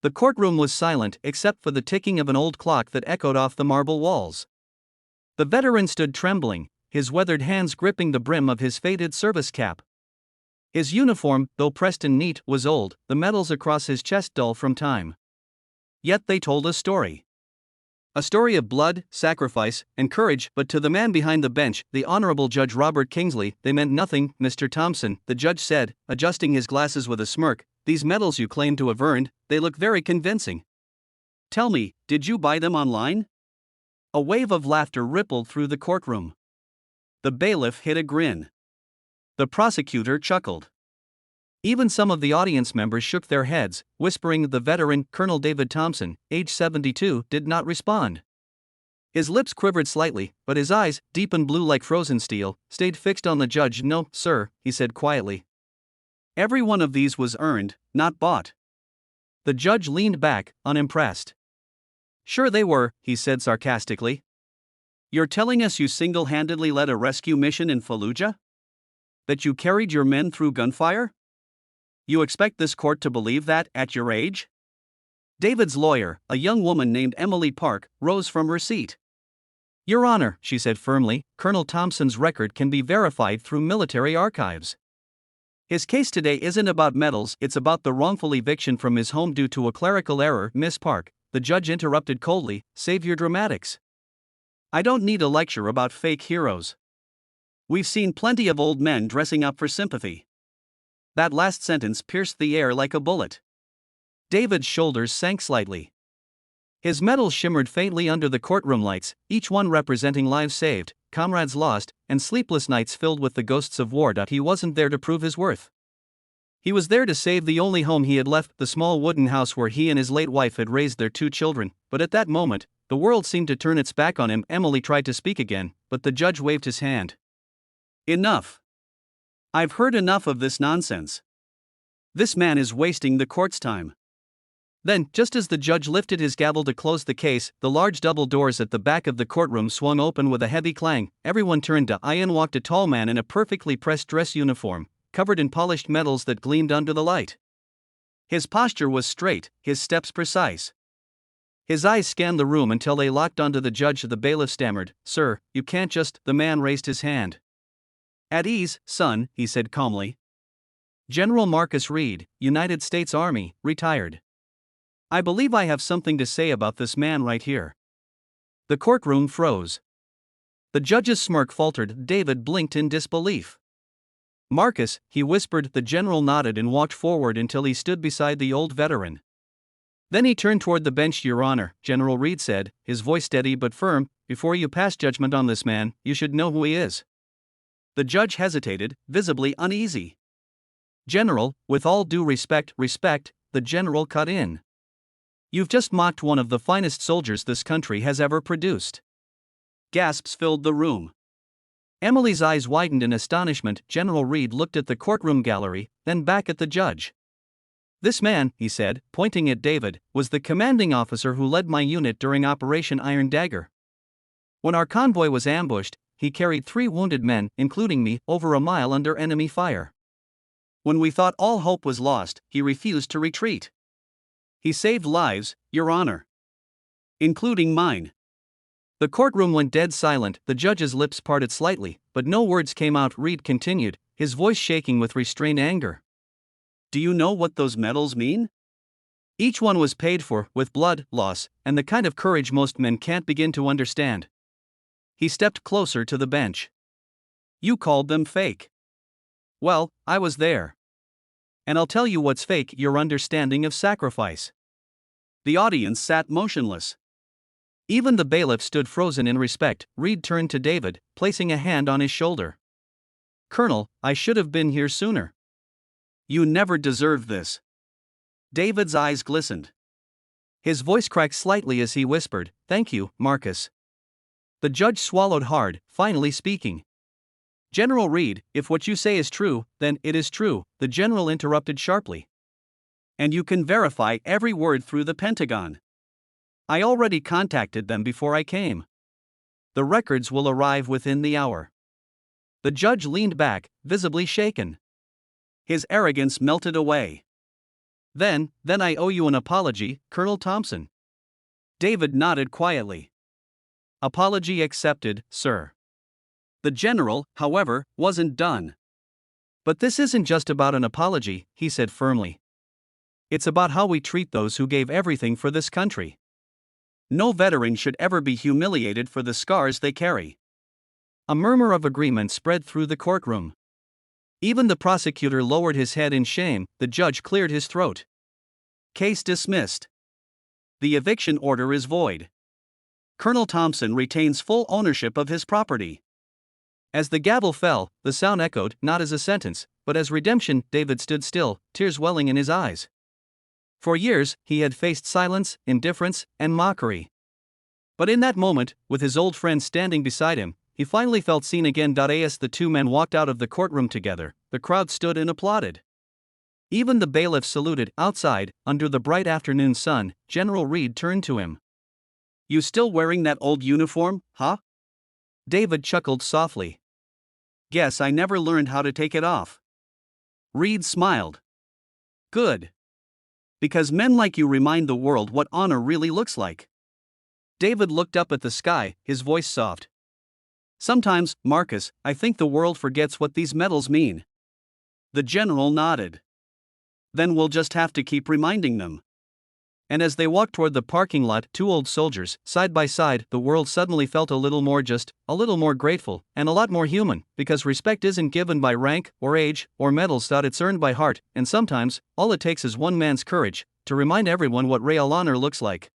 The courtroom was silent except for the ticking of an old clock that echoed off the marble walls. The veteran stood trembling, his weathered hands gripping the brim of his faded service cap. His uniform, though pressed and neat, was old, the medals across his chest dull from time. Yet they told a story. A story of blood, sacrifice, and courage, but to the man behind the bench, the Honorable Judge Robert Kingsley, they meant nothing. "Mr. Thompson," the judge said, adjusting his glasses with a smirk, "these medals you claim to have earned, they look very convincing. Tell me, did you buy them online?" A wave of laughter rippled through the courtroom. The bailiff hid a grin. The prosecutor chuckled. Even some of the audience members shook their heads, whispering. The veteran, Colonel David Thompson, age 72, did not respond. His lips quivered slightly, but his eyes, deep and blue like frozen steel, stayed fixed on the judge. "No, sir," he said quietly. "Every one of these was earned, not bought." The judge leaned back, unimpressed. "Sure they were," he said sarcastically. "You're telling us you single-handedly led a rescue mission in Fallujah? That you carried your men through gunfire? You expect this court to believe that, at your age?" David's lawyer, a young woman named Emily Park, rose from her seat. "Your Honor," she said firmly, "Colonel Thompson's record can be verified through military archives. His case today isn't about medals, it's about the wrongful eviction from his home due to a clerical error." "Miss Park," the judge interrupted coldly, "save your dramatics. I don't need a lecture about fake heroes. We've seen plenty of old men dressing up for sympathy." That last sentence pierced the air like a bullet. David's shoulders sank slightly. His medals shimmered faintly under the courtroom lights, each one representing lives saved, comrades lost, and sleepless nights filled with the ghosts of war. He wasn't there to prove his worth. He was there to save the only home he had left, the small wooden house where he and his late wife had raised their 2 children. But at that moment, the world seemed to turn its back on him. Emily tried to speak again, but the judge waved his hand. "Enough. I've heard enough of this nonsense. This man is wasting the court's time." Then, just as the judge lifted his gavel to close the case, the large double doors at the back of the courtroom swung open with a heavy clang. Everyone turned to eye. In walked a tall man in a perfectly pressed dress uniform, covered in polished metals that gleamed under the light. His posture was straight, his steps precise. His eyes scanned the room until they locked onto the judge. The bailiff stammered, "Sir, you can't just..." The man raised his hand. "At ease, son," he said calmly. "General Marcus Reed, United States Army, retired. I believe I have something to say about this man right here." The courtroom froze. The judge's smirk faltered. David blinked in disbelief. "Marcus," he whispered. The general nodded and walked forward until he stood beside the old veteran. Then he turned toward the bench. "Your Honor," General Reed said, his voice steady but firm, "before you pass judgment on this man, you should know who he is." The judge hesitated, visibly uneasy. "General, with all due respect," the general cut in. "You've just mocked one of the finest soldiers this country has ever produced." Gasps filled the room. Emily's eyes widened in astonishment. General Reed looked at the courtroom gallery, then back at the judge. "This man," he said, pointing at David, "was the commanding officer who led my unit during Operation Iron Dagger. When our convoy was ambushed, he carried 3 wounded men, including me, over a mile under enemy fire. When we thought all hope was lost, he refused to retreat. He saved lives, Your Honor. Including mine." The courtroom went dead silent. The judge's lips parted slightly, but no words came out. Reed continued, his voice shaking with restrained anger. "Do you know what those medals mean? Each one was paid for, with blood, loss, and the kind of courage most men can't begin to understand." He stepped closer to the bench. "You called them fake. Well, I was there. And I'll tell you what's fake: your understanding of sacrifice." The audience sat motionless. Even the bailiff stood frozen in respect. Reed turned to David, placing a hand on his shoulder. "Colonel, I should have been here sooner. You never deserved this." David's eyes glistened. His voice cracked slightly as he whispered, "Thank you, Marcus." The judge swallowed hard, finally speaking. "General Reed, if what you say is true, then it is true," the general interrupted sharply. "And you can verify every word through the Pentagon. I already contacted them before I came. The records will arrive within the hour." The judge leaned back, visibly shaken. His arrogance melted away. Then I owe you an apology, Colonel Thompson. David nodded quietly. Apology accepted, sir. The general, however, wasn't done. But this isn't just about an apology, he said firmly. It's about how we treat those who gave everything for this country. No veteran should ever be humiliated for the scars they carry. A murmur of agreement spread through the courtroom. Even the prosecutor lowered his head in shame. The judge cleared his throat. Case dismissed. The eviction order is void. Colonel Thompson retains full ownership of his property. As the gavel fell, the sound echoed, not as a sentence, but as redemption. David stood still, tears welling in his eyes. For years, he had faced silence, indifference, and mockery. But in that moment, with his old friend standing beside him, he finally felt seen again. As the two men walked out of the courtroom together, the crowd stood and applauded. Even the bailiff saluted. Outside, under the bright afternoon sun, General Reed turned to him. You still wearing that old uniform, huh? David chuckled softly. Guess I never learned how to take it off. Reed smiled. Good. Because men like you remind the world what honor really looks like. David looked up at the sky, his voice soft. Sometimes, Marcus, I think the world forgets what these medals mean. The general nodded. Then we'll just have to keep reminding them. And as they walked toward the parking lot, two old soldiers, side by side, the world suddenly felt a little more just, a little more grateful, and a lot more human, because respect isn't given by rank, or age, or medals. It's earned by heart, and sometimes, all it takes is one man's courage, to remind everyone what real honor looks like.